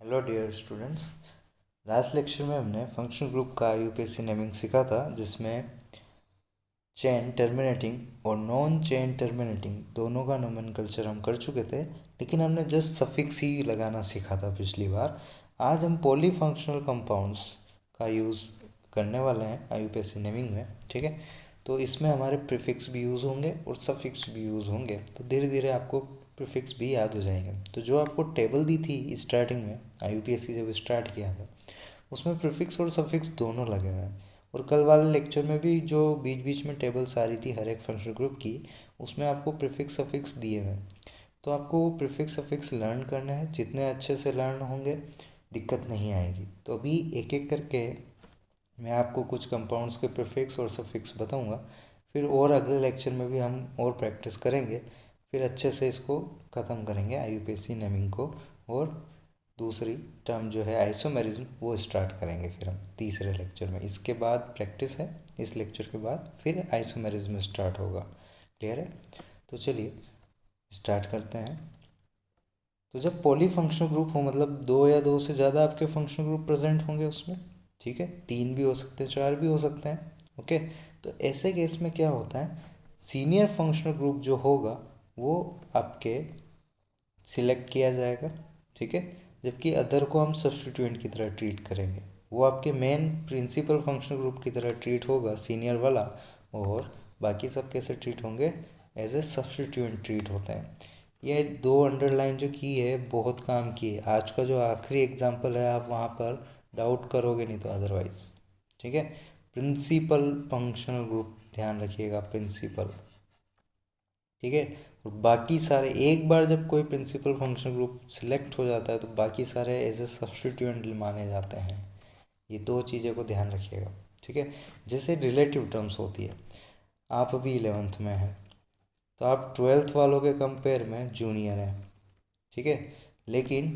Hello dear students. Last lecture में हमने functional group का यूपीएससी नेमिंग सीखा था, जिसमें चेन टर्मिनेटिंग और नॉन चेन टर्मिनेटिंग दोनों का नोमेनकल्चर हम कर चुके थे, लेकिन हमने जस्ट सफिक्स ही लगाना सीखा था पिछली बार। आज हम पॉलीफंक्शनल कंपाउंड्स का यूज़ करने वाले हैं यूपीएससी नेमिंग में। ठीक है, तो इसमें हमारे प्रीफिक्स भी यूज़ होंगे और सफिक्स भी यूज़ होंगे, तो धीरे धीरे आपको प्रीफिक्स भी याद हो जाएंगे। तो जो आपको टेबल दी थी स्टार्टिंग में, यूपीएससी जब स्टार्ट किया था, उसमें प्रीफिक्स और सफिक्स दोनों लगे हुए हैं। और कल वाले लेक्चर में भी जो बीच बीच में टेबल्स आ रही थी हर एक फंक्शनल ग्रुप की, उसमें आपको प्रीफिक्स सफिक्स दिए हुए हैं। तो आपको वो प्रीफिक्स सफिक्स लर्न करना है। जितने अच्छे से लर्न होंगे दिक्कत नहीं आएगी। तो अभी एक एक करके मैं आपको कुछ कंपाउंड्स के प्रीफिक्स और सफिक्स बताऊंगा। फिर और अगले लेक्चर में भी हम और प्रैक्टिस करेंगे, फिर अच्छे से इसको ख़त्म करेंगे यूपीएससी नेमिंग को। और दूसरी टर्म जो है आइसोमेरिज्म, वो स्टार्ट करेंगे फिर हम तीसरे लेक्चर में। इसके बाद प्रैक्टिस है, इस लेक्चर के बाद फिर आइसोमेरिज्म स्टार्ट होगा। क्लियर है? तो चलिए स्टार्ट करते हैं। तो जब पॉली फंक्शनल ग्रुप हो, मतलब दो या दो से ज़्यादा आपके फंक्शनल ग्रुप प्रेजेंट होंगे उसमें। ठीक है, तीन भी हो सकते हैं, चार भी हो सकते हैं। ओके, तो ऐसे केस में क्या होता है, सीनियर फंक्शनल ग्रुप जो होगा वो आपके सिलेक्ट किया जाएगा। ठीक है, जबकि अदर को हम सब्सटीट्यूएंट की तरह ट्रीट करेंगे। वो आपके मेन प्रिंसिपल फंक्शनल ग्रुप की तरह ट्रीट होगा सीनियर वाला, और बाकी सब कैसे ट्रीट होंगे, एज ए सब्सटीट्यूएंट ट्रीट होते हैं। ये दो अंडरलाइन जो की है बहुत काम की है। आज का जो आखिरी एग्जाम्पल है, आप वहाँ पर डाउट करोगे नहीं तो अदरवाइज। ठीक है, प्रिंसिपल फंक्शनल ग्रुप ध्यान रखिएगा, प्रिंसिपल। ठीक है, और बाकी सारे एक बार जब कोई प्रिंसिपल फंक्शन ग्रुप सिलेक्ट हो जाता है तो बाकी सारे एज ए सब्सटीट्यूएंट माने जाते हैं। ये दो चीज़ों को ध्यान रखिएगा। ठीक है, जैसे रिलेटिव टर्म्स होती है। आप अभी 11th में हैं, तो आप 12th वालों के कंपेयर में जूनियर हैं। ठीक है, लेकिन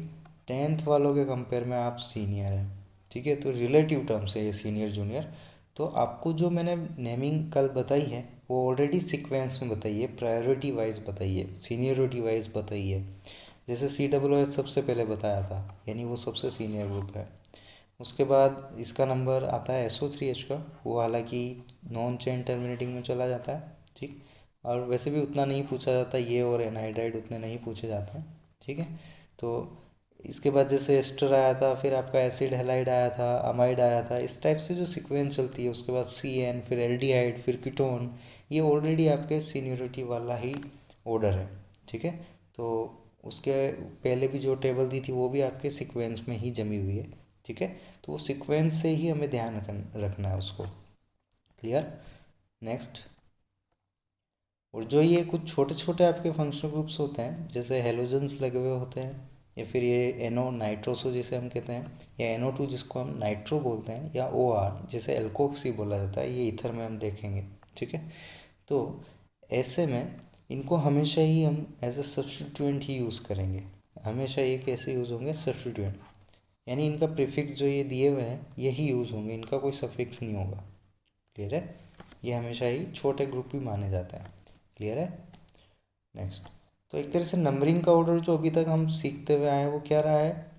10th वालों के कंपेयर में आप सीनियर हैं। ठीक है, तो रिलेटिव टर्म्स है ये सीनियर जूनियर। तो आपको जो मैंने नेमिंग कल बताई है वो ऑलरेडी सीक्वेंस में बताई है, प्रायोरिटी वाइज बताई है, सीनियरिटी वाइज बताई है। जैसे COOH सबसे पहले बताया था, यानी वो सबसे सीनियर ग्रुप है। उसके बाद इसका नंबर आता है SO3H का, वो हालांकि नॉन चेन टर्मिनेटिंग में चला जाता है। ठीक, और वैसे भी उतना नहीं पूछा जाता, ये और एनहाइड्राइड उतने नहीं पूछे जाते हैं। ठीक है, तो इसके बाद जैसे एस्टर आया था, फिर आपका एसिड हेलाइड आया था, अमाइड आया था। इस टाइप से जो सीक्वेंस चलती है, उसके बाद CN, फिर एल्डिहाइड, फिर कीटोन, ये ऑलरेडी आपके सीनियरिटी वाला ही ऑर्डर है। ठीक है, तो उसके पहले भी जो टेबल दी थी वो भी आपके सीक्वेंस में ही जमी हुई है। ठीक है, तो वो सीक्वेंस से ही हमें ध्यान रखना है उसको। क्लियर? नेक्स्ट, और जो ये कुछ छोटे छोटे आपके फंक्शनल ग्रुप्स होते हैं, जैसे हेलोजन्स लगे हुए होते हैं, या फिर ये NO नाइट्रोसो जिसे हम कहते हैं, या NO2 जिसको हम नाइट्रो बोलते हैं, या OR जिसे एल्कोक्सी बोला जाता है, ये ईथर में हम देखेंगे। ठीक है, तो ऐसे में इनको हमेशा ही हम एज ए सब्सटीट्यूएंट ही यूज़ करेंगे। हमेशा ये कैसे यूज़ होंगे, सब्सटीट्यूएंट, यानी इनका प्रीफिक्स जो ये दिए हुए हैं यही यूज़ होंगे, इनका कोई सफिक्स नहीं होगा। क्लियर है? ये हमेशा ही छोटे ग्रुप भी माने जाते हैं। क्लियर है? नेक्स्ट, तो एक तरह से नंबरिंग का ऑर्डर जो अभी तक हम सीखते हुए आए हैं वो क्या रहा है,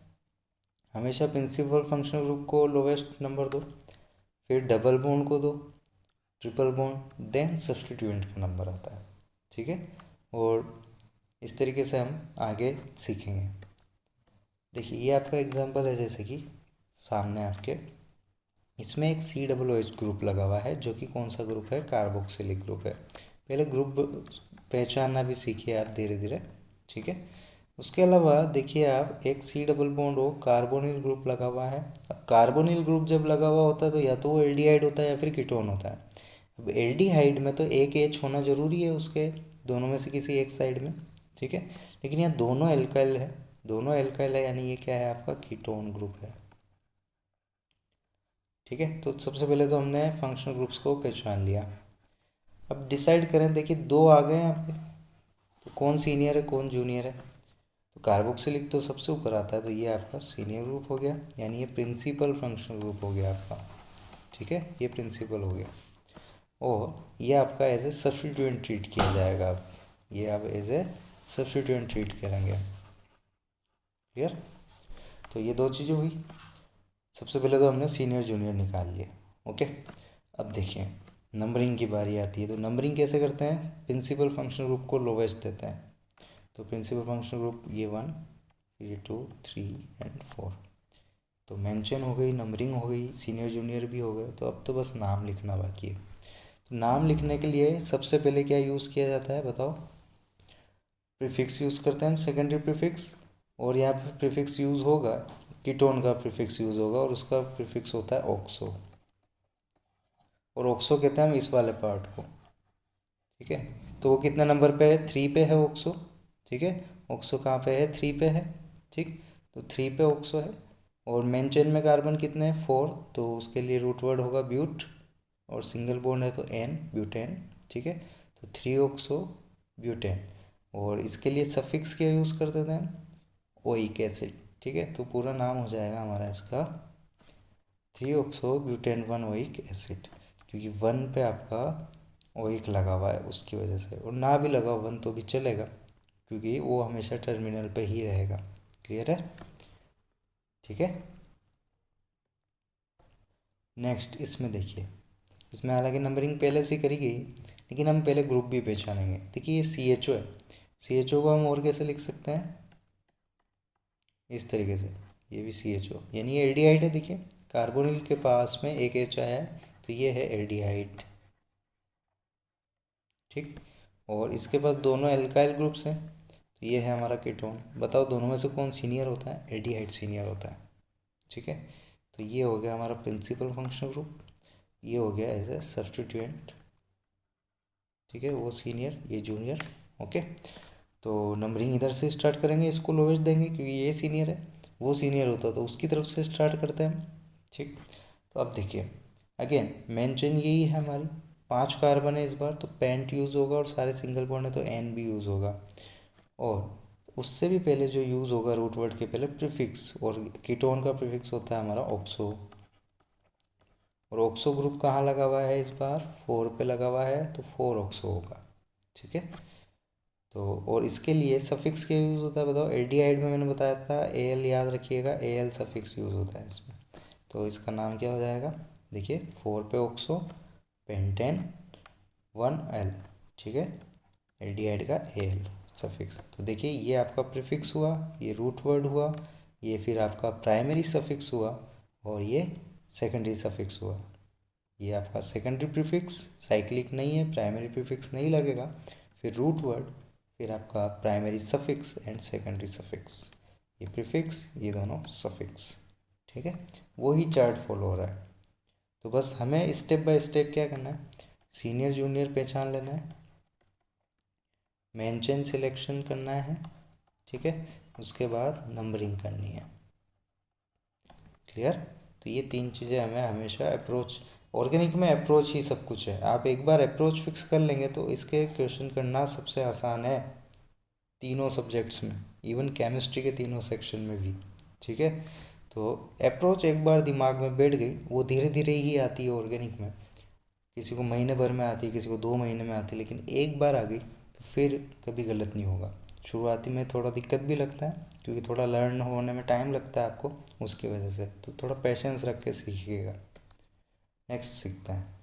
हमेशा प्रिंसिपल फंक्शनल ग्रुप को लोवेस्ट नंबर दो, फिर डबल बॉन्ड को दो, ट्रिपल बॉन्ड, देन सब्सटीट्यूएंट का नंबर आता है। ठीक है, और इस तरीके से हम आगे सीखेंगे। देखिए ये आपका एग्जांपल है, जैसे कि सामने आपके, इसमें एक COOH ग्रुप लगा हुआ है, जो कि कौन सा ग्रुप है, कार्बोक्सिलिक ग्रुप है। पहले ग्रुप पहचानना भी सीखिए आप धीरे धीरे। ठीक है, उसके अलावा देखिए आप, एक C डबल बॉन्ड हो, कार्बोनिल ग्रुप लगा हुआ है। अब कार्बोनिल ग्रुप जब लगा हुआ होता है तो या तो वो एल्डिहाइड होता है या फिर कीटोन होता है। अब एल्डिहाइड में तो एक H होना जरूरी है उसके, दोनों में से किसी एक साइड में। ठीक है, लेकिन यहाँ दोनों एल्काइल है, दोनों एल्काइल है, यानी ये क्या है, आपका कीटोन ग्रुप है। ठीक है, तो सबसे पहले तो हमने फंक्शनल ग्रुप्स को पहचान लिया। अब डिसाइड करें, देखिए दो आ गए यहाँ पे, तो कौन सीनियर है कौन जूनियर है। तो कार्बोक्सिलिक तो सबसे ऊपर आता है, तो ये आपका सीनियर ग्रुप हो गया, यानी ये प्रिंसिपल फंक्शनल ग्रुप हो गया आपका। ठीक है, ये प्रिंसिपल हो गया, और ये आपका एज ए सब्सटीट्यूएंट ट्रीट किया जाएगा। अब ये आप एज ए सब्सटीट्यूएंट ट्रीट करेंगे। क्लियर? तो ये दो चीज़ें हुई। सबसे पहले तो हमने सीनियर जूनियर निकाल लिए। ओके, अब देखिए नंबरिंग की बारी आती है। तो नंबरिंग कैसे करते हैं? प्रिंसिपल फंक्शन ग्रुप को लोवेस्ट देते हैं। तो प्रिंसिपल फंक्शन ग्रुप ये 1, फिर ये 2, 3 एंड 4। तो मेंशन हो गई, नंबरिंग हो गई, सीनियर जूनियर भी हो गए। तो अब तो बस नाम लिखना बाकी है। तो नाम लिखने के लिए सबसे पहले क्या यूज़ किया जाता है बताओ? प्रीफिक्स यूज़ करते हैं हम, सेकेंडरी प्रीफिक्स। और यहाँ पे प्रीफिक्स यूज़ होगा, कीटोन का प्रीफिक्स यूज़ होगा और उसका प्रीफिक्स होता है ऑक्सो। और ऑक्सो कहते हैं हम इस वाले पार्ट को। ठीक है, तो वो कितने नंबर पे है? 3 पे है ऑक्सो। ठीक है, ऑक्सो कहाँ पे है? 3 पे है। ठीक, तो 3 पे ऑक्सो है। और मेन चेन में कार्बन कितने हैं? 4, तो उसके लिए रूट वर्ड होगा ब्यूट, और सिंगल बॉन्ड है तो एन, ब्यूटेन। ठीक है, तो 3 ऑक्सो ब्यूटेन। और इसके लिए सफिक्स क्या यूज़ करते थे हम? Oic acid. ठीक है, तो पूरा नाम हो जाएगा हमारा इसका 3 ऑक्सो ब्यूटेन 1 ओइक एसिड, क्योंकि 1 पे आपका ओइक लगा हुआ है उसकी वजह से। और ना भी लगा 1 तो भी चलेगा, क्योंकि वो हमेशा टर्मिनल पे ही रहेगा। क्लियर है? ठीक है, नेक्स्ट इसमें देखिए, इसमें हालांकि नंबरिंग पहले से करी गई, लेकिन हम पहले ग्रुप भी पहचानेंगे। देखिए ये सी एच ओ है। सी एच ओ को हम और कैसे लिख सकते हैं? इस तरीके से, ये भी सी एच ओ, यानी ये एल्डिहाइड है। देखिए कार्बोनिल के पास में एक एच आया है, तो ये है एल्डिहाइड। ठीक, और इसके पास दोनों एल्काइल ग्रुप्स हैं, तो ये है हमारा कीटोन। बताओ दोनों में से कौन सीनियर होता है? एल्डिहाइड सीनियर होता है। ठीक है, तो ये हो गया हमारा प्रिंसिपल फंक्शनल ग्रुप, ये हो गया एज ए सब्स्टिट्यूएंट। ठीक है, वो सीनियर, ये जूनियर। ओके, तो नंबरिंग इधर से स्टार्ट करेंगे, इसको लोवेस्ट देंगे क्योंकि ये सीनियर है। वो सीनियर होता तो उसकी तरफ से स्टार्ट करते हैं हम। ठीक, तो अब देखिए अगेन मेन चेन यही है हमारी, 5 कार्बन है इस बार, तो पेंट यूज़ होगा, और सारे सिंगल बॉन्ड है तो एन भी यूज़ होगा। और उससे भी पहले जो यूज़ होगा रूट वर्ड के पहले प्रीफिक्स, और कीटोन का प्रीफिक्स होता है हमारा ऑक्सो। और ऑक्सो ग्रुप कहाँ लगा हुआ है इस बार? 4 पे लगा हुआ है, तो 4 ऑक्सो होगा। ठीक है, तो और इसके लिए सफिक्स क्या यूज़ होता है बताओ? एल्डिहाइड में मैंने बताया था ए एल, याद रखिएगा ए एल सफिक्स यूज़ होता है इसमें। तो इसका नाम क्या हो जाएगा? देखिए 4 पे ऑक्सो, पेंटेन, 1 एल। ठीक है, एल्डिहाइड का ए एल सफिक्स। तो देखिए ये आपका प्रीफिक्स हुआ, ये रूट वर्ड हुआ, ये फिर आपका प्राइमरी सफिक्स हुआ, और ये सेकेंडरी सफिक्स हुआ। ये आपका सेकेंडरी प्रीफिक्स साइक्लिक नहीं है, प्राइमरी प्रीफिक्स नहीं लगेगा, फिर रूट वर्ड, फिर आपका primary suffix and secondary suffix. ये प्रीफिक्स, ये दोनों सफिक्स। ठीक है, वही चार्ट फॉलो हो रहा है। तो बस हमें स्टेप बाय स्टेप क्या करना है? सीनियर जूनियर पहचान लेना है, मेंशन सिलेक्शन करना है। ठीक है, उसके बाद नंबरिंग करनी है। क्लियर? तो ये 3 चीज़ें हमें हमेशा अप्रोच, ऑर्गेनिक में अप्रोच ही सब कुछ है। आप एक बार अप्रोच फिक्स कर लेंगे तो इसके क्वेश्चन करना सबसे आसान है, तीनों सब्जेक्ट्स में, इवन केमिस्ट्री के तीनों सेक्शन में भी। ठीक है, तो अप्रोच एक बार दिमाग में बैठ गई, वो धीरे धीरे ही आती है ऑर्गेनिक में। किसी को महीने भर में आती है, किसी को 2 महीने में आती है, लेकिन एक बार आ गई तो फिर कभी गलत नहीं होगा। शुरुआती में थोड़ा दिक्कत भी लगता है, क्योंकि थोड़ा लर्न होने में टाइम लगता है आपको, उसकी वजह से तो थोड़ा पेशेंस रख के सीखिएगा। नेक्स्ट सीखते हैं।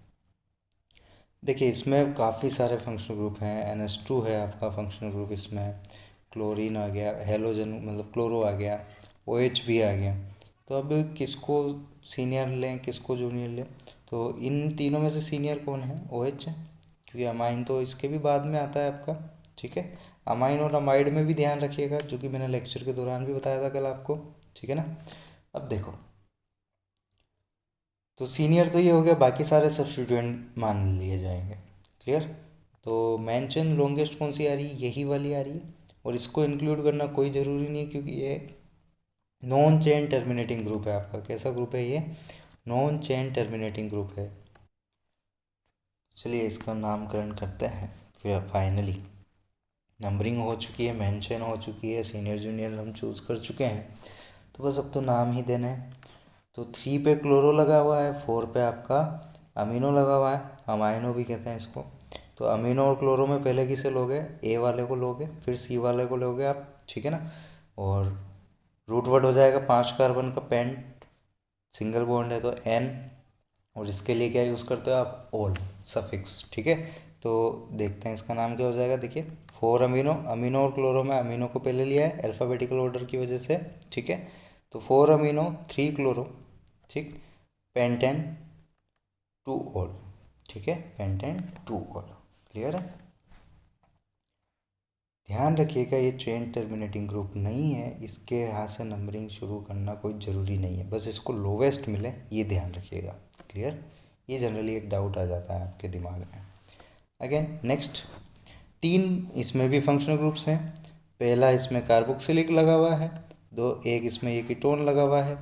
देखिए इसमें काफ़ी सारे फंक्शनल ग्रुप हैं। NH2 है आपका फंक्शनल ग्रुप, इसमें क्लोरीन आ गया, हेलोजन मतलब क्लोरो आ गया, OH भी आ गया। तो अब किसको सीनियर लें, किसको जूनियर लें? तो इन तीनों में से सीनियर कौन है? OH है, क्योंकि अमाइन तो इसके भी बाद में आता है आपका। ठीक है, अमाइन और अमाइड में भी ध्यान रखिएगा, जो कि मैंने लेक्चर के दौरान भी बताया था कल आपको। ठीक है ना? अब देखो, तो सीनियर तो ये हो गया, बाकी सारे सब्स्टिट्यूएंट मान लिए जाएंगे। क्लियर? तो मेंशन लॉन्गेस्ट कौन सी आ रही है? यही वाली आ रही है, और इसको इंक्लूड करना कोई ज़रूरी नहीं है, क्योंकि ये नॉन चेन टर्मिनेटिंग ग्रुप है आपका। कैसा ग्रुप है ये? नॉन चेन टर्मिनेटिंग ग्रुप है। चलिए इसका नामकरण करते हैं फिर फाइनली। नंबरिंग हो चुकी है, मेंशन हो चुकी है, सीनियर जूनियर हम चूज़ कर चुके हैं, तो बस अब तो नाम ही देना है। तो 3 पे क्लोरो लगा हुआ है, 4 पे आपका अमीनो लगा हुआ है, अमाइनो भी कहते हैं इसको। तो अमीनो और क्लोरो में पहले किसे लोगे? ए वाले को लोगे, फिर सी वाले को लोगे आप। ठीक है ना? और रूट वर्ड हो जाएगा 5 कार्बन का पेंट, सिंगल बॉन्ड है तो एन, और इसके लिए क्या यूज़ करते हो आप, ओल सफिक्स, ठीक है। तो देखते हैं इसका नाम क्या हो जाएगा। देखिए 4 अमीनो, अमीनो और क्लोरो में अमीनो को पहले लिया है अल्फ़ाबेटिकल ऑर्डर की वजह से, ठीक है। तो 4 अमीनो 3 क्लोरो, ठीक, पेंटेन 2 ओल, ठीक है, पेंटेन 2 ओल, क्लियर है। ध्यान रखिएगा ये चेन टर्मिनेटिंग ग्रुप नहीं है, इसके यहाँ से नंबरिंग शुरू करना कोई ज़रूरी नहीं है, बस इसको लोवेस्ट मिले ये ध्यान रखिएगा, क्लियर। ये जनरली एक डाउट आ जाता है आपके दिमाग में। अगेन नेक्स्ट, 3 इसमें भी फंक्शनल ग्रुप्स हैं। पहला इसमें कार्बोक्सिलिक लगा हुआ है, एक इसमें ये कीटोन लगा हुआ है,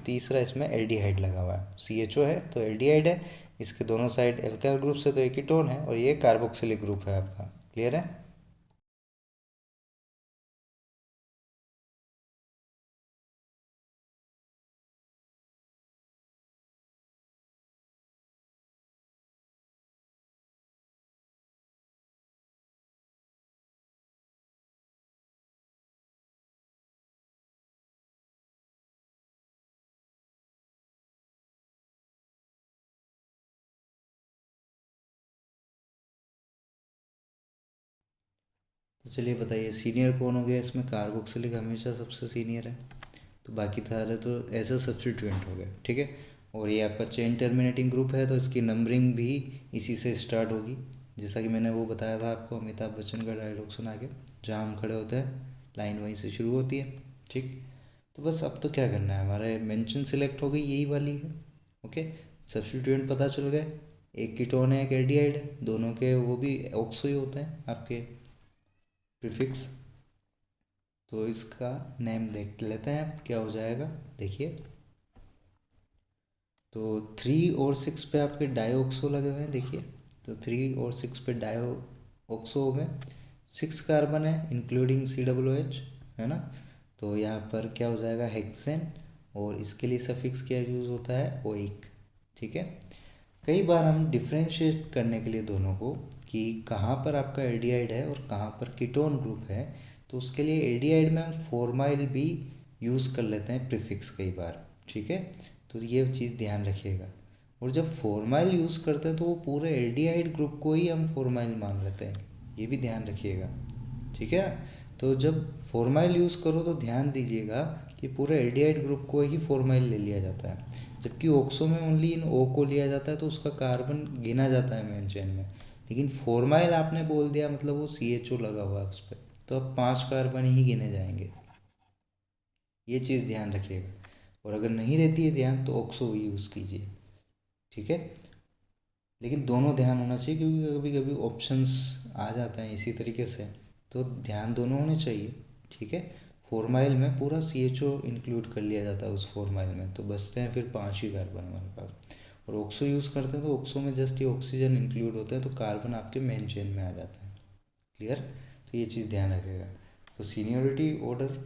तीसरा इसमें एल्डिहाइड लगा हुआ है। CHO है तो एल्डिहाइड है, इसके दोनों साइड एल्काइल ग्रुप से तो ये कीटोन है, और ये कार्बोक्सिलिक ग्रुप है आपका, क्लियर है। तो चलिए बताइए सीनियर कौन हो गया इसमें, कार्बोक्सिलिक हमेशा सबसे सीनियर है, तो बाकी सारे तो ऐसे सब्स्टिट्यूएंट हो गए, ठीक है। और ये आपका चेन टर्मिनेटिंग ग्रुप है तो इसकी नंबरिंग भी इसी से स्टार्ट होगी, जैसा कि मैंने वो बताया था आपको अमिताभ बच्चन का डायलॉग सुना के, जहाँ हम खड़े होते हैं लाइन वहीं से शुरू होती है, ठीक। तो बस अब तो क्या करना है, हमारे मेंशन सिलेक्ट हो गई यही वाली है, ओके। सब्स्टिट्यूएंट पता चल गए, एक कीटोन है एक एल्डिहाइड है, दोनों के वो भी ऑक्सो ही होते हैं आपके प्रीफिक्स। तो इसका नेम देख लेते हैं क्या हो जाएगा, देखिए। तो 3 और 6 पे आपके डाईऑक्सो लगे हुए हैं, देखिए। तो 3 और 6 पे डाईऑक्सो हो गए, 6 कार्बन है इंक्लूडिंग COOH, है ना। तो यहाँ पर क्या हो जाएगा, हेक्सेन, और इसके लिए सफिक्स क्या यूज़ होता है, ओइक, ठीक है। कई बार हम डिफ्रेंशिएट करने के लिए दोनों को कि कहाँ पर आपका एल्डिहाइड है और कहाँ पर कीटोन ग्रुप है, तो उसके लिए एल्डिहाइड में हम फॉर्माइल भी यूज़ कर लेते हैं प्रीफिक्स कई बार, ठीक है। तो ये चीज़ ध्यान रखिएगा। और जब फॉर्माइल यूज़ करते हैं तो वो पूरे एल्डिहाइड ग्रुप को ही हम फॉर्माइल मान लेते हैं, ये भी ध्यान रखिएगा, ठीक है। तो जब फॉर्माइल यूज़ करो तो ध्यान दीजिएगा कि पूरे एल्डिहाइड ग्रुप को ही फॉर्माइल ले लिया जाता है, जबकि ऑक्सो में ओनली इन ओ को लिया जाता है तो उसका कार्बन गिना जाता है मेन चेन में। लेकिन फॉर्माइल आपने बोल दिया मतलब वो CHO लगा हुआ है उस पर, तो अब 5 कार्बन ही गिने जाएंगे, ये चीज़ ध्यान रखिएगा। और अगर नहीं रहती है ध्यान तो ऑक्सो भी यूज़ कीजिए, ठीक है। लेकिन दोनों ध्यान होना चाहिए क्योंकि कभी कभी ऑप्शंस आ जाते हैं इसी तरीके से, तो ध्यान दोनों होने चाहिए, ठीक है। फॉर्माइल में पूरा CHO इंक्लूड कर लिया जाता है उस फॉर्माइल में, तो बचते हैं फिर 5 ही कार्बन हमारे पास। और ऑक्सो यूज़ करते हैं तो ऑक्सो में जस्ट ये ऑक्सीजन इंक्लूड होता है तो कार्बन आपके मेन चेन में आ जाता है, क्लियर। तो ये चीज़ ध्यान रखिएगा। तो सीनियोरिटी ऑर्डर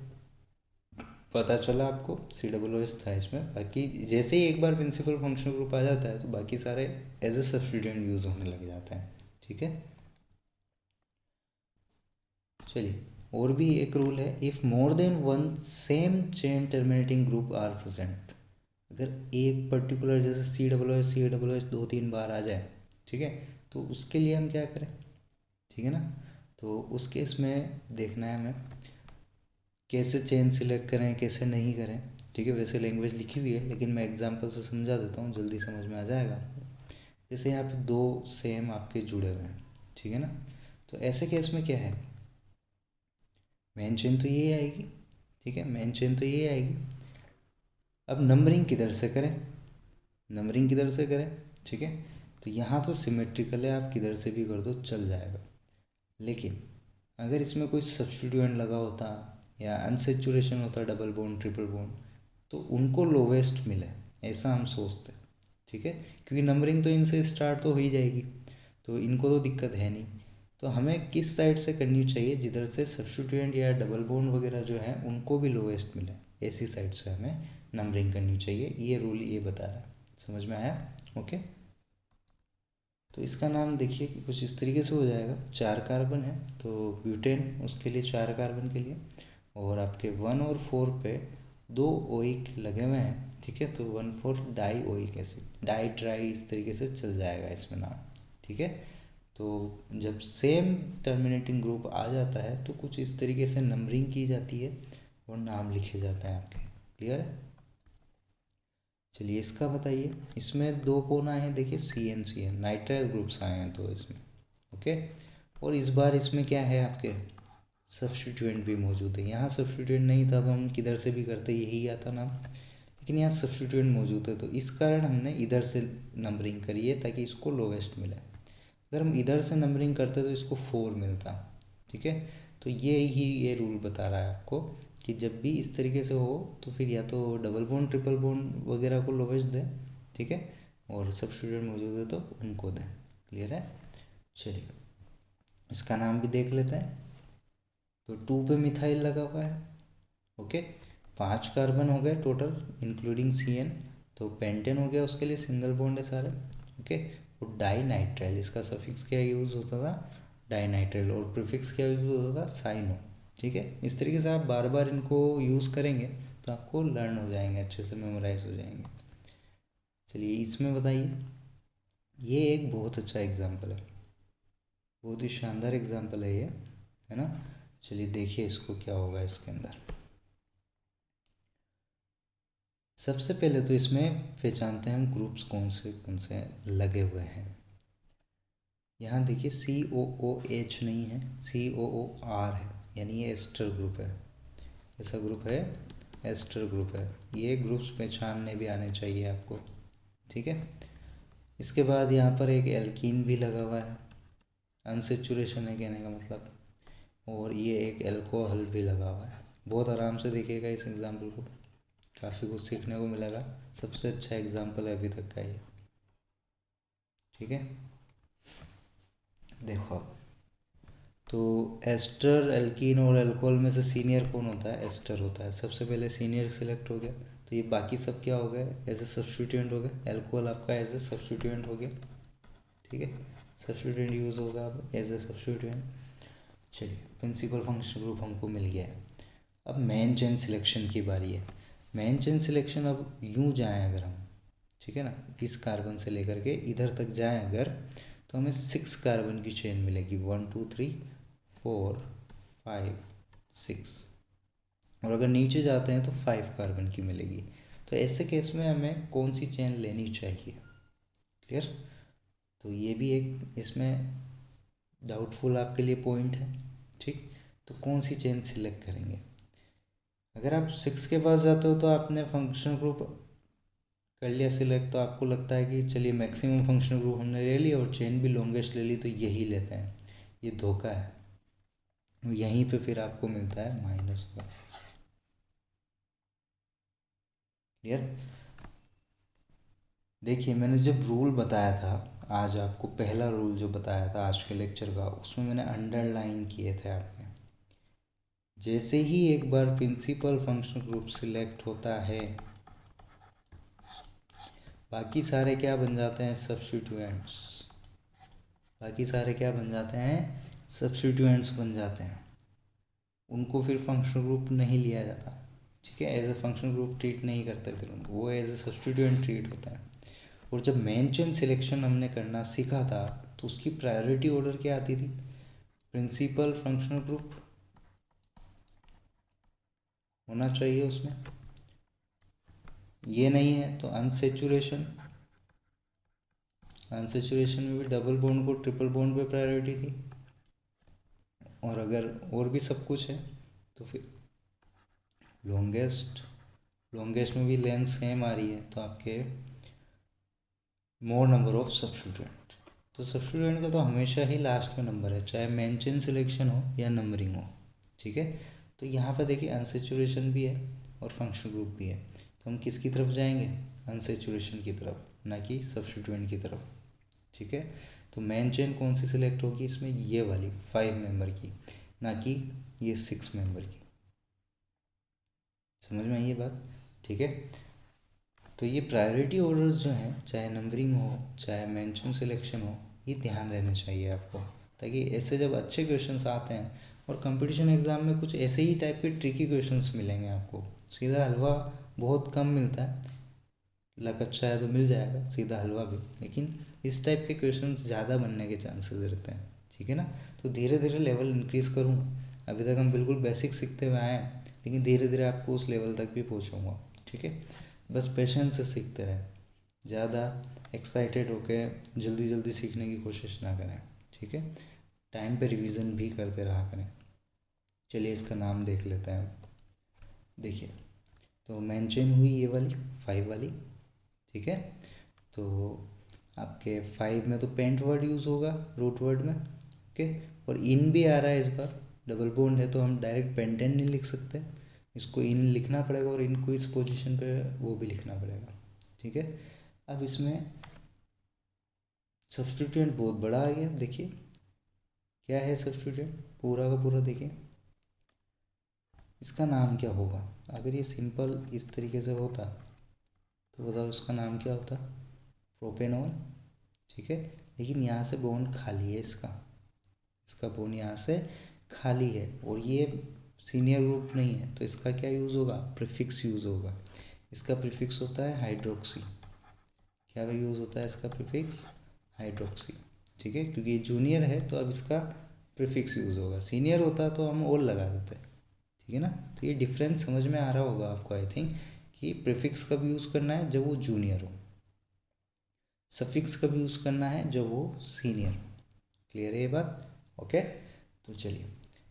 पता चला आपको, COOH था इसमें, बाकी जैसे ही एक बार प्रिंसिपल फंक्शनल ग्रुप आ जाता है तो बाकी सारे एज ए सब्स्टिट्यूएंट यूज़ होने लग जाते हैं, ठीक है। चलिए और भी एक रूल है, if more than one same chain terminating group are present, अगर एक पर्टिकुलर जैसे COOH 2-3 बार आ जाए, ठीक है, तो उसके लिए हम क्या करें, ठीक है ना। तो उस केस में देखना है हमें कैसे चेन सिलेक्ट करें कैसे नहीं करें, ठीक है। वैसे लैंग्वेज लिखी हुई है लेकिन मैं एग्जांपल से समझा देता हूँ, जल्दी समझ में आ जाएगा। जैसे यहाँ पे 2 सेम आपके जुड़े हुए हैं, ठीक है ना। तो ऐसे केस में क्या है, मेन चेन तो ये आएगी, ठीक है, मेन चेन तो ये आएगी। अब नंबरिंग किधर से करें, नंबरिंग किधर से करें, ठीक है। तो यहाँ तो सिमेट्रिकल है, आप किधर से भी कर दो चल जाएगा। लेकिन अगर इसमें कोई सब्स्टिट्यूएंट लगा होता या अनसेचुरेशन होता, डबल बॉन्ड ट्रिपल बॉन्ड, तो उनको लोवेस्ट मिले ऐसा हम सोचते, ठीक है। क्योंकि नंबरिंग तो इनसे स्टार्ट तो हो ही जाएगी, तो इनको तो दिक्कत है नहीं। तो हमें किस साइड से करनी चाहिए, जिधर से सब्स्टिट्यूएंट या डबल बॉन्ड वगैरह जो है उनको भी लोवेस्ट मिले, ऐसी साइड से हमें नंबरिंग करनी चाहिए, ये रूल ये बता रहा है। समझ में आया, ओके। तो इसका नाम देखिए कि कुछ इस तरीके से हो जाएगा, 4 कार्बन है तो ब्यूटेन उसके लिए 4 कार्बन के लिए, और आपके 1 और 4 पे 2 ओइक लगे हुए हैं, ठीक है। तो 1,4 die oic acid, di tri इस तरीके से चल जाएगा इसमें नाम, ठीक है। तो जब सेम टर्मिनेटिंग ग्रुप आ जाता है तो कुछ इस तरीके से नंबरिंग की जाती है और नाम लिखे जाते हैं आपके। क्लियर है? चलिए इसका बताइए। इसमें 2 कौन आए हैं, देखिए CN नाइट्राइल ग्रुप्स आए हैं 2 इसमें, ओके। और इस बार इसमें क्या है आपके, सब्स्टिट्यूएंट भी मौजूद है। यहाँ सब्स्टिट्यूएंट नहीं था तो हम किधर से भी करते यही आता नाम, लेकिन यहाँ सब्स्टिट्यूएंट मौजूद है तो इस कारण हमने इधर से नंबरिंग करी है ताकि इसको लोवेस्ट मिले। अगर हम इधर से नंबरिंग करते तो इसको 4 मिलता, ठीक है। तो ये रूल बता रहा है आपको कि जब भी इस तरीके से हो तो फिर या तो डबल बॉन्ड ट्रिपल बॉन्ड वगैरह को लोवेस्ट दें, ठीक है, और सब्स्टिट्यूएंट मौजूद है तो उनको दें। क्लियर है? चलिए इसका नाम भी देख लेते हैं। तो 2 पे मिथाइल लगा हुआ है, ओके। 5 कार्बन हो गए टोटल इंक्लूडिंग CN, तो पेंटेन हो गया, उसके लिए सिंगल बॉन्ड है सारे, ओके। और डाई नाइट्राइल, इसका सफिक्स क्या यूज़ होता था, डाई नाइट्राइल, और प्रीफिक्स क्या यूज़ होता था, साइनो, ठीक है। इस तरीके से आप बार बार इनको यूज़ करेंगे तो आपको लर्न हो जाएंगे, अच्छे से मेमोराइज हो जाएंगे। चलिए इसमें बताइए, ये एक बहुत अच्छा एग्जाम्पल है, बहुत ही शानदार एग्जाम्पल है ये, है ना। चलिए देखिए इसको क्या होगा इसके अंदर। सबसे पहले तो इसमें पहचानते हैं हम ग्रुप्स कौन से लगे हुए हैं। यहाँ देखिए COOH नहीं है, COOR है, यानी ये एस्टर ग्रुप है। ऐसा ग्रुप है, एस्टर ग्रुप है। ये ग्रुप्स पहचानने भी आने चाहिए आपको, ठीक है। इसके बाद यहाँ पर एक एल्कीन भी लगा हुआ है, अनसेचुरेशन है कहने का मतलब, और ये एक एल्कोहल भी लगा हुआ है। बहुत आराम से देखिएगा इस एग्जाम्पल को, काफ़ी कुछ सीखने को मिलेगा। सबसे अच्छा एग्जाम्पल है अभी तक का ये, ठीक है। देखो अब, तो एस्टर, एल्कीन और अल्कोहल में से सीनियर कौन होता है, एस्टर होता है। सबसे पहले सीनियर सिलेक्ट हो गया, तो ये बाकी सब क्या हो गए, एज ए सब्स्टिट्यूएंट हो गए। एल्कोहल आपका एज ए सब्स्टिट्यूएंट हो गया, ठीक है, सब्स्टिट्यूएंट यूज़ होगा अब एज ए सब्स्टिट्यूएंट। चलिए प्रिंसिपल फंक्शन ग्रुप हमको मिल गया है। अब मेन चेन सिलेक्शन की बारी है। मेन चेन सिलेक्शन अब यूँ जाएँ अगर हम, ठीक है ना, इस कार्बन से लेकर के इधर तक जाएँ अगर, तो हमें 6 कार्बन की चेन मिलेगी, 1 2 3 4 5 6। और अगर नीचे जाते हैं तो 5 कार्बन की मिलेगी। तो ऐसे केस में हमें कौन सी चेन लेनी चाहिए? क्लियर? तो ये भी एक इसमें डाउटफुल आपके लिए पॉइंट है, ठीक। तो कौन सी चेन सिलेक्ट करेंगे? अगर आप 6 के पास जाते हो तो आपने फंक्शनल ग्रुप कर लिया सिलेक्ट, तो आपको लगता है कि चलिए मैक्सिमम फंक्शनल ग्रुप हमने ले लिया और चेन भी लॉन्गेस्ट ले ली, तो यही लेते हैं। ये धोखा है, यहीं पे फिर आपको मिलता है -1। क्लियर? देखिए मैंने जब रूल बताया था आज आपको, पहला रूल जो बताया था आज के लेक्चर का, उसमें मैंने अंडरलाइन किए थे आपने। जैसे ही एक बार प्रिंसिपल फंक्शनल ग्रुप सिलेक्ट होता है, बाकी सारे क्या बन जाते हैं, सब्स्टिट्यूएंट्स। बाकी सारे क्या बन जाते हैं, सब्स्टिट्यूएंट्स बन जाते हैं। उनको फिर फंक्शनल ग्रुप नहीं लिया जाता, ठीक है, as a functional group treat नहीं करते फिर उनको, वो एज ए सब्स्टिट्यूएंट ट्रीट होते हैं। और जब मेन चेन सिलेक्शन हमने करना सीखा था तो उसकी प्रायोरिटी ऑर्डर क्या आती थी, प्रिंसिपल फंक्शनल ग्रुप होना चाहिए उसमें, ये नहीं है तो अनसेचुरेशन। अनसेचुरेशन में भी डबल बॉन्ड को ट्रिपल बॉन्ड पे प्रायोरिटी थी। और अगर और भी सब कुछ है तो फिर लॉन्गेस्ट, लॉन्गेस्ट में भी लेंथ सेम आ रही है तो आपके मोर नंबर ऑफ सब्स्टिट्यूएंट। तो सब्स्टिट्यूएंट का तो हमेशा ही लास्ट में नंबर है, चाहे मेन चेन सिलेक्शन हो या नंबरिंग हो, ठीक है। तो यहाँ पर देखिए अनसेचुरेशन भी है और फंक्शनल ग्रुप भी है, तो हम किसकी तरफ जाएंगे, अनसेचुरेशन की तरफ, ना कि सब्स्टिट्यूएंट की तरफ, ठीक है। तो मेन चेन कौन सी सिलेक्ट होगी इसमें, ये वाली 5 मेंबर की, ना कि ये 6 मेंबर की। समझ में आई ये बात, ठीक है। तो ये प्रायोरिटी ऑर्डर्स जो हैं, चाहे नंबरिंग हो चाहे मेंशन सिलेक्शन हो, ये ध्यान रहना चाहिए आपको, ताकि ऐसे जब अच्छे क्वेश्चंस आते हैं और कंपटीशन एग्ज़ाम में कुछ ऐसे ही टाइप के ट्रिकी क्वेश्चंस मिलेंगे आपको। सीधा हलवा बहुत कम मिलता है, लक अच्छा है तो मिल जाएगा सीधा हलवा भी, लेकिन इस टाइप के क्वेश्चंस ज़्यादा बनने के चांसेस रहते हैं, ठीक है ना। तो धीरे धीरे लेवल इंक्रीज़ करूँगा। अभी तक हम बिल्कुल बेसिक सीखते हुए आए हैं, लेकिन धीरे धीरे आपको उस लेवल तक भी पहुँचाऊँगा, ठीक है। बस पेशेंस से सीखते रहें, ज़्यादा एक्साइटेड होकर जल्दी जल्दी सीखने की कोशिश ना करें, ठीक है। टाइम पे रिवीजन भी करते रहा करें। चलिए इसका नाम देख लेते हैं। देखिए, तो मेंशन हुई ये वाली 5 वाली, ठीक है। तो आपके 5 में तो पेंट वर्ड यूज़ होगा रूट वर्ड में, ओके। और इन भी आ रहा है इस बार, डबल बॉन्ड है तो हम डायरेक्ट पेंटेन नहीं लिख सकते, इसको इन लिखना पड़ेगा और इनको इस पोजीशन पे वो भी लिखना पड़ेगा, ठीक है। अब इसमें सब्स्टिट्यूएंट बहुत बड़ा आ गया। देखिए क्या है सब्स्टिट्यूएंट, पूरा का पूरा देखिए, इसका नाम क्या होगा। अगर ये सिंपल इस तरीके से होता तो बताओ इसका नाम क्या होता, प्रोपेनॉल, ठीक है। लेकिन यहाँ से बॉन्ड खाली है, इसका बॉन्ड यहाँ से खाली है और ये सीनियर ग्रुप नहीं है, तो इसका क्या यूज़ होगा, प्रीफिक्स यूज़ होगा। इसका प्रीफिक्स होता है हाइड्रोक्सी। क्या यूज़ होता है इसका प्रीफिक्स, हाइड्रोक्सी, ठीक है। क्योंकि ये जूनियर है तो अब इसका प्रीफिक्स यूज़ होगा, सीनियर होता तो हम और लगा देते, ठीक है ना। तो ये डिफरेंस समझ में आ रहा होगा आपको आई थिंक, कि प्रीफिक्स कब यूज़ करना है, जब वो जूनियर हो। सफिक्स कब यूज़ करना है, जब वो सीनियर हो। क्लियर है ये बात, ओके। तो चलिए,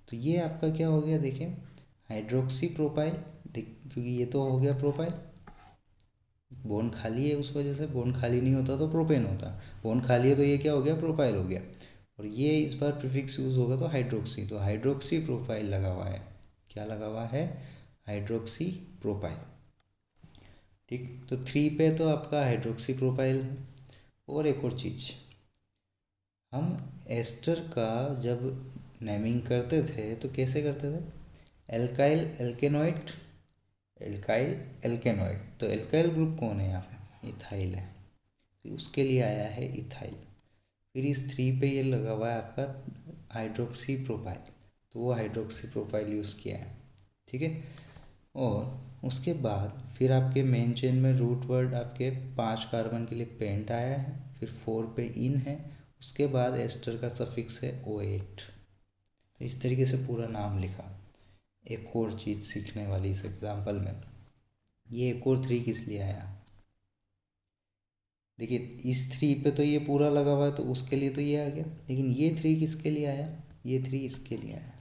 तो ये आपका क्या हो गया, देखिए हाइड्रोक्सी प्रोपाइल, क्योंकि ये तो हो गया प्रोपाइल, बॉन्ड खाली है उस वजह से, बॉन्ड खाली नहीं होता तो प्रोपेन होता, बॉन्ड खाली है तो ये क्या हो गया, प्रोपाइल हो गया। और ये इस बार प्रीफिक्स यूज़ होगा तो हाइड्रोक्सी, तो हाइड्रोक्सी प्रोपाइल लगा हुआ है। क्या लगा हुआ है, हाइड्रोक्सी प्रोपाइल, ठीक। तो 3 पे तो आपका हाइड्रोक्सी प्रोपाइल है। और एक और चीज़, हम एस्टर का जब नेमिंग करते थे तो कैसे करते थे, एल्काइल एल्केनॉइड, एल्काइल एल्केनॉइड, तो एल्काइल ग्रुप कौन है यहाँ पे, इथाइल है, तो उसके लिए आया है इथाइल। फिर इस 3 पे ये लगा हुआ है आपका हाइड्रोक्सी प्रोपाइल, तो वो हाइड्रोक्सी प्रोपाइल यूज़ किया है, ठीक है। और उसके बाद फिर आपके मेन चेन में रूट वर्ड आपके 5 कार्बन के लिए पेंट आया है, फिर 4 पे इन है, उसके बाद एस्टर का सफिक्स है O8। तो इस तरीके से पूरा नाम लिखा। एक और चीज़ सीखने वाली इस एग्जाम्पल में, ये एक और 3 किस लिए आया, देखिए इस 3 पे तो ये पूरा लगा हुआ है तो उसके लिए तो ये आ गया, लेकिन ये 3 किसके लिए आया, ये 3 इसके लिए आया,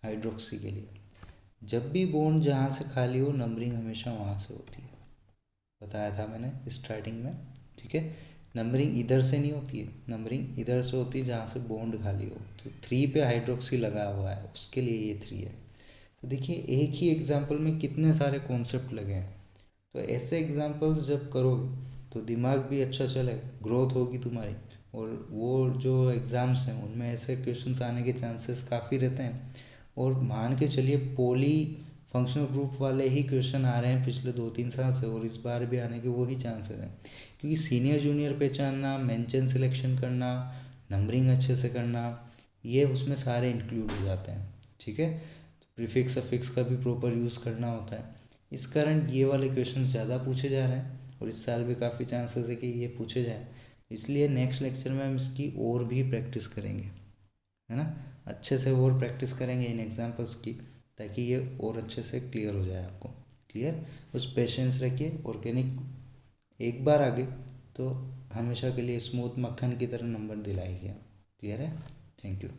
हाइड्रोक्सी के लिए। जब भी बॉन्ड जहाँ से खाली हो नंबरिंग हमेशा वहाँ से होती है, बताया था मैंने स्टार्टिंग में, ठीक है। नंबरिंग इधर से नहीं होती है, नंबरिंग इधर से होती है जहाँ से बॉन्ड खाली हो। तो 3 पे हाइड्रोक्सी लगा हुआ है, उसके लिए ये 3 है। तो देखिए एक ही एग्जाम्पल में कितने सारे कॉन्सेप्ट लगे हैं। तो ऐसे एग्जाम्पल्स जब करोगे तो दिमाग भी अच्छा चलेगा, ग्रोथ होगी तुम्हारी, और वो जो एग्ज़ाम्स हैं उनमें ऐसे क्वेश्चंस आने के चांसेस काफ़ी रहते हैं। और मान के चलिए पॉली फंक्शनल ग्रुप वाले ही क्वेश्चन आ रहे हैं पिछले 2-3 साल से, और इस बार भी आने के वही चांसेस हैं। क्योंकि सीनियर जूनियर पहचानना, मेंशन सिलेक्शन करना, नंबरिंग अच्छे से करना, ये उसमें सारे इंक्लूड हो जाते हैं, ठीक है। तो प्रीफिक्स सफिक्स का भी प्रॉपर यूज़ करना होता है। इस कारण ये वाले क्वेश्चन ज़्यादा पूछे जा रहे हैं, और इस साल भी काफ़ी चांसेस है कि ये पूछे जाए। इसलिए नेक्स्ट लेक्चर में हम इसकी और भी प्रैक्टिस करेंगे, है ना, अच्छे से और प्रैक्टिस करेंगे इन एग्जांपल्स की, ताकि ये और अच्छे से क्लियर हो जाए आपको। क्लियर, बस पेशेंस रखिए, ऑर्गेनिक एक बार आ गए तो हमेशा के लिए स्मूथ मक्खन की तरह नंबर दिलाएगी आप। क्लियर है, थैंक यू।